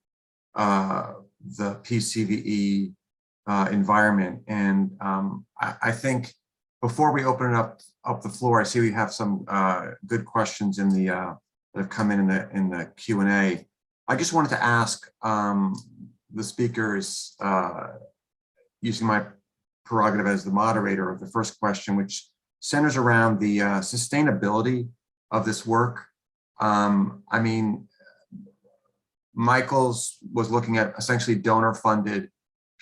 the PCVE environment. And I think before we open it up the floor, I see we have some good questions in the that have come in the Q&A. I just wanted to ask the speakers, using my prerogative as the moderator, of the first question, which centers around the sustainability of this work. I mean, Michael's was looking at essentially donor-funded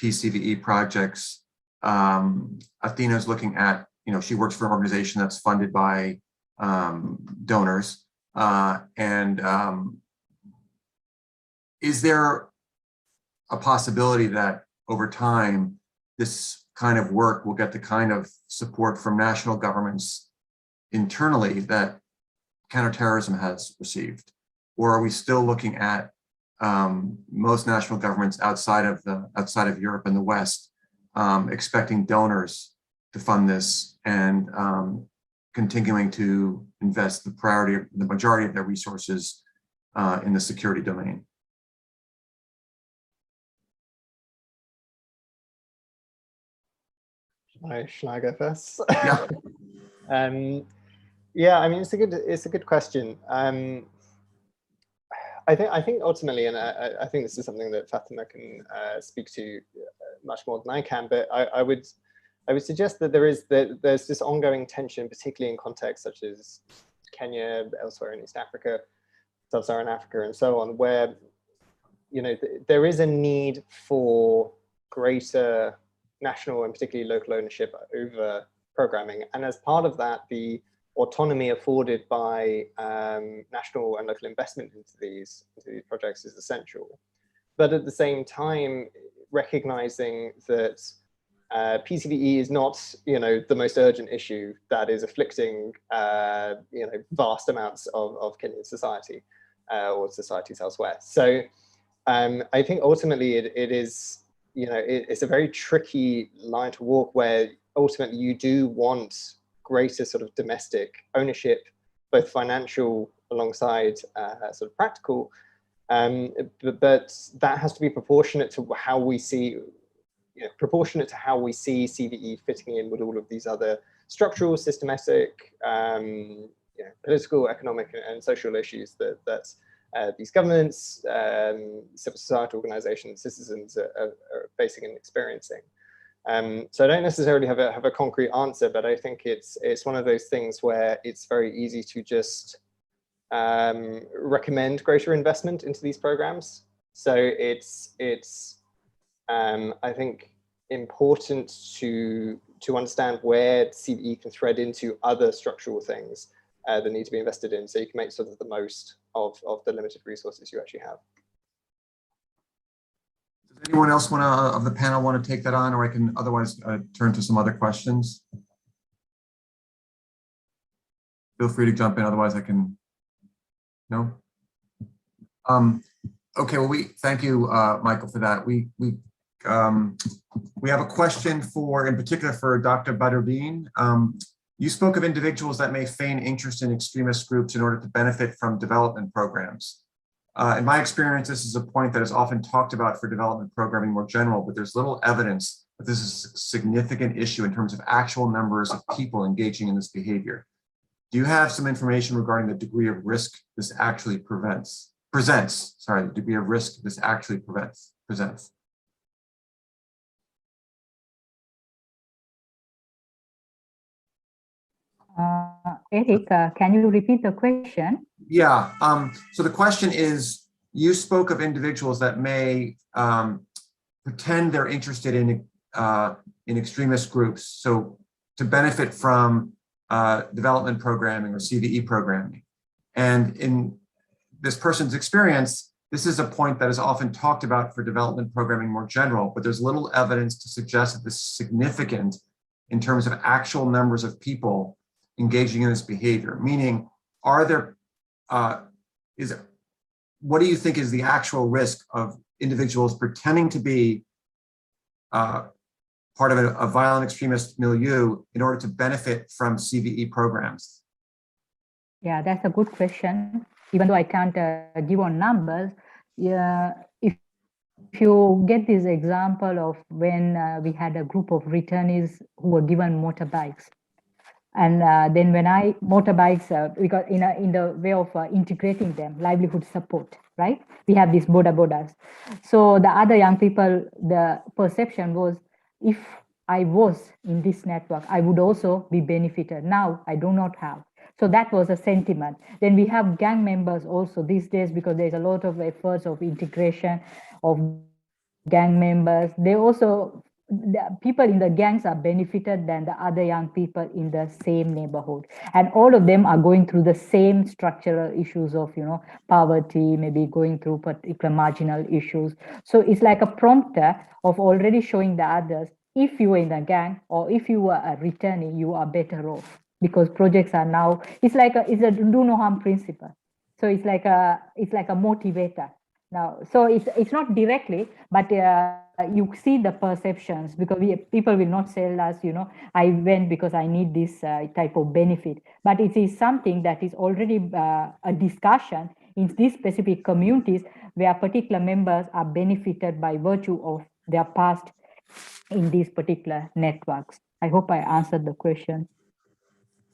PCVE projects. Athena's looking at, she works for an organization that's funded by donors. Is there a possibility that over time, this kind of work will get the kind of support from national governments internally that counterterrorism has received? Or are we still looking at most national governments outside of Europe and the West expecting donors to fund this and continuing to invest the majority of their resources in the security domain? Shall I go first? Yeah. Yeah, I mean, it's a good question. I think ultimately, and I think this is something that Fatima can speak to much more than I can, but I would suggest that there's this ongoing tension, particularly in contexts such as Kenya, elsewhere in East Africa, Sub-Saharan Africa, and so on, where there is a need for greater national and particularly local ownership over programming, and as part of that, the autonomy afforded by national and local investment into these projects is essential. But at the same time, recognizing that PCVE is not, the most urgent issue that is afflicting, vast amounts of Kenyan society or societies elsewhere. So I think ultimately it is, it's a very tricky line to walk, where ultimately you do want greater sort of domestic ownership, both financial alongside sort of practical, but that has to be proportionate to how we see, CVE fitting in with all of these other structural, systematic, political, economic, and social issues that these governments, civil society organizations, citizens are facing and experiencing. So I don't necessarily have a concrete answer, but I think it's one of those things where it's very easy to just recommend greater investment into these programs. So it's I think important to understand where CVE can thread into other structural things that need to be invested in, so you can make sort of the most of the limited resources you actually have. Does anyone else of the panel want to take that on, or I can otherwise turn to some other questions? Feel free to jump in, otherwise I can. No? Okay, well, thank you, Michael, for that. We have a question in particular for Dr. Badurdin. You spoke of individuals that may feign interest in extremist groups in order to benefit from development programs. In my experience, this is a point that is often talked about for development programming more general, but there's little evidence that this is a significant issue in terms of actual numbers of people engaging in this behavior. Do you have some information regarding the degree of risk this actually presents? The degree of risk this actually presents. Eric, can you repeat the question? Yeah, so the question is, you spoke of individuals that may pretend they're interested in extremist groups, so to benefit from development programming or CVE programming. And in this person's experience, this is a point that is often talked about for development programming more general, but there's little evidence to suggest that this is significant in terms of actual numbers of people engaging in this behavior. Meaning, are there, what do you think is the actual risk of individuals pretending to be part of a violent extremist milieu in order to benefit from CVE programs? Yeah, that's a good question. Even though I can't give on numbers, yeah, if you get this example of when we had a group of returnees who were given motorbikes. And then when motorbikes, because in the way of integrating them, livelihood support, right? We have these bodas. So the other young people, the perception was, if I was in this network, I would also be benefited. Now I do not have. So that was a sentiment. Then we have gang members also these days, because there's a lot of efforts of integration of gang members. They also, the people in the gangs are benefited than the other young people in the same neighborhood, and all of them are going through the same structural issues of poverty, maybe going through particular marginal issues. So it's like a prompter of already showing the others, if you were in a gang or if you were a returnee, you are better off, because projects are now, it's a do no harm principle. So it's like a motivator now. So it's not directly, but you see the perceptions, because people will not sell us, I went because I need this type of benefit. But it is something that is already a discussion in these specific communities, where particular members are benefited by virtue of their past in these particular networks. I hope I answered the question.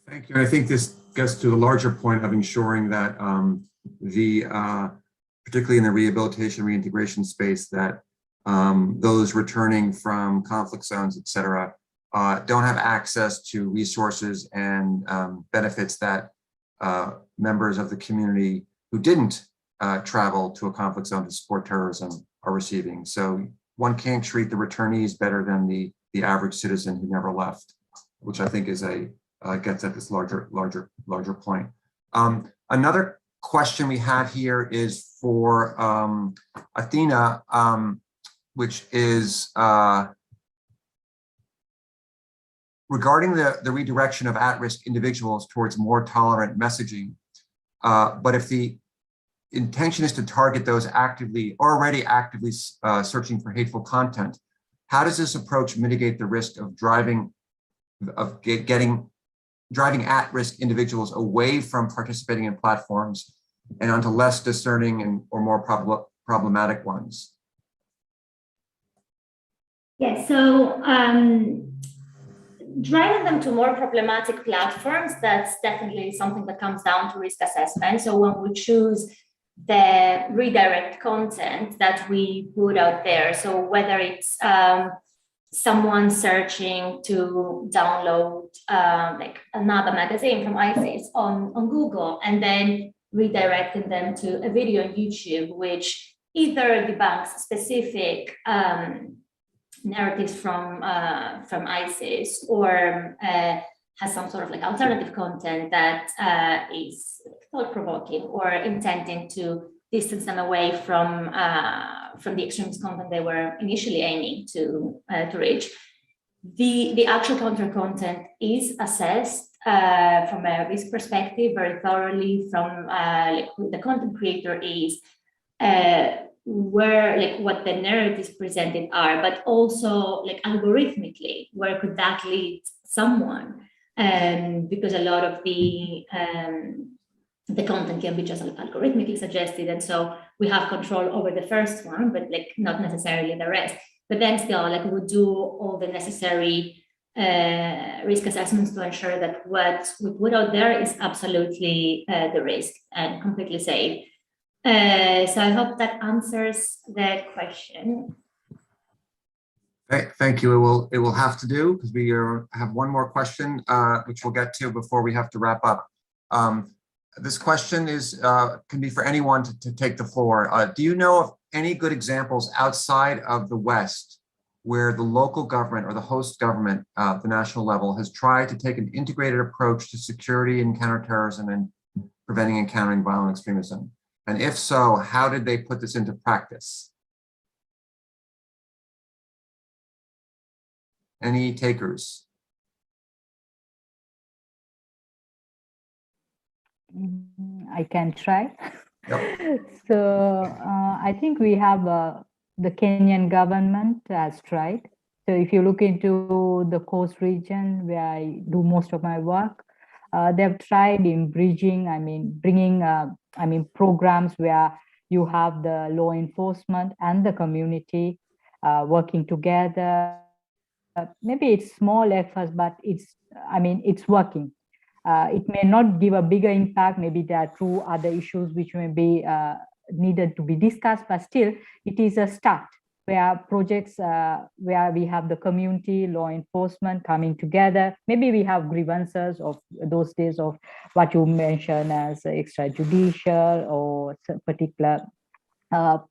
Thank you. And I think this gets to the larger point of ensuring that particularly in the rehabilitation, reintegration space, that those returning from conflict zones, et cetera, don't have access to resources and benefits that members of the community who didn't travel to a conflict zone to support terrorism are receiving. So one can't treat the returnees better than the average citizen who never left, which I think is gets at this larger point. Another question we have here is for Athena, which is regarding the redirection of at-risk individuals towards more tolerant messaging. But if the intention is to target those already actively searching for hateful content, how does this approach mitigate the risk of driving at-risk individuals away from participating in platforms and onto less discerning or more problematic ones? Yeah, so driving them to more problematic platforms, that's definitely something that comes down to risk assessment. So when we choose the redirect content that we put out there, so whether it's someone searching to download like another magazine from ISIS on Google, and then redirecting them to a video on YouTube, which either debunks specific narratives from ISIS, or has some sort of like alternative content that is thought-provoking or intending to distance them away from the extremist content they were initially aiming to reach. The actual counter content is assessed from a risk perspective very thoroughly, from like who the content creator is, where like what the narratives presented are, but also like algorithmically, where could that lead someone? Because a lot of the content can be just algorithmically suggested, and so we have control over the first one, but like not necessarily the rest. But then still, like we do all the necessary risk assessments to ensure that what we put out there is absolutely the risk and completely safe. So I hope that answers the question. Thank you. It will have to do, because we have one more question, which we'll get to before we have to wrap up. This question is can be for anyone to take the floor. Do you know of any good examples outside of the West where the local government or the host government at the national level has tried to take an integrated approach to security and counterterrorism and preventing and countering violent extremism? And if so, how did they put this into practice? Any takers? I can try. Yep. So I think we have the Kenyan government has tried. So if you look into the coast region where I do most of my work, they've tried in bridging, bringing, programs where you have the law enforcement and the community working together. Maybe it's small efforts, but it's working. It may not give a bigger impact. Maybe there are two other issues which may be needed to be discussed, but still it is a start where projects where we have the community, law enforcement coming together. Maybe we have grievances of those days of what you mentioned as extrajudicial or particular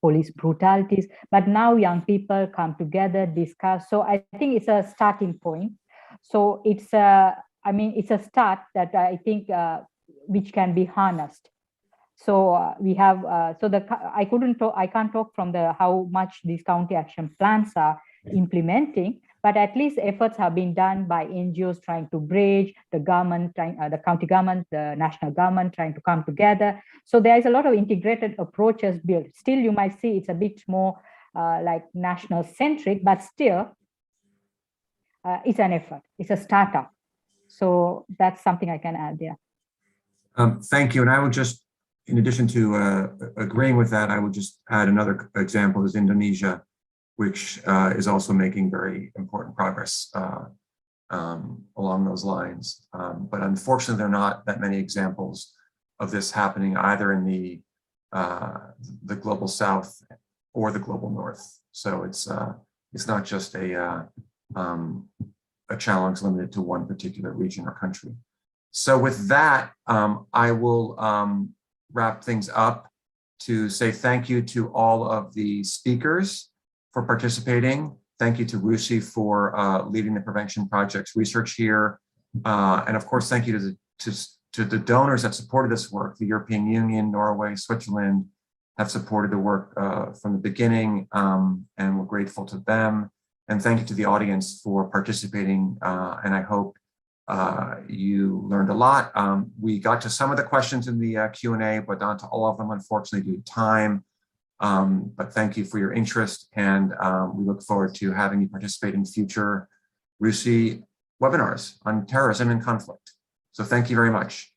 police brutalities, but now young people come together, discuss. So I think it's a starting point. So it's it's a start that I think which can be harnessed. So we have I can't talk from the how much these county action plans are implementing, but at least efforts have been done by NGOs trying to bridge, the government, the county government, the national government trying to come together. So there is a lot of integrated approaches built. Still, you might see it's a bit more like national centric, but still it's an effort. It's a startup. So that's something I can add there. Thank you. And I would just, in addition to agreeing with that, I would just add another example is Indonesia, which is also making very important progress along those lines. But unfortunately, there are not that many examples of this happening either in the global South or the global North. So it's not just a challenge limited to one particular region or country. So with that, I will wrap things up to say thank you to all of the speakers for participating. Thank you to Rusi for leading the Prevention Project's research here. And of course, thank you to the donors that supported this work. The European Union, Norway, Switzerland have supported the work from the beginning, and we're grateful to them. And thank you to the audience for participating. And I hope you learned a lot. We got to some of the questions in the Q&A, but not to all of them, unfortunately, due to time. But thank you for your interest, and we look forward to having you participate in future RUSI webinars on terrorism and conflict. So thank you very much.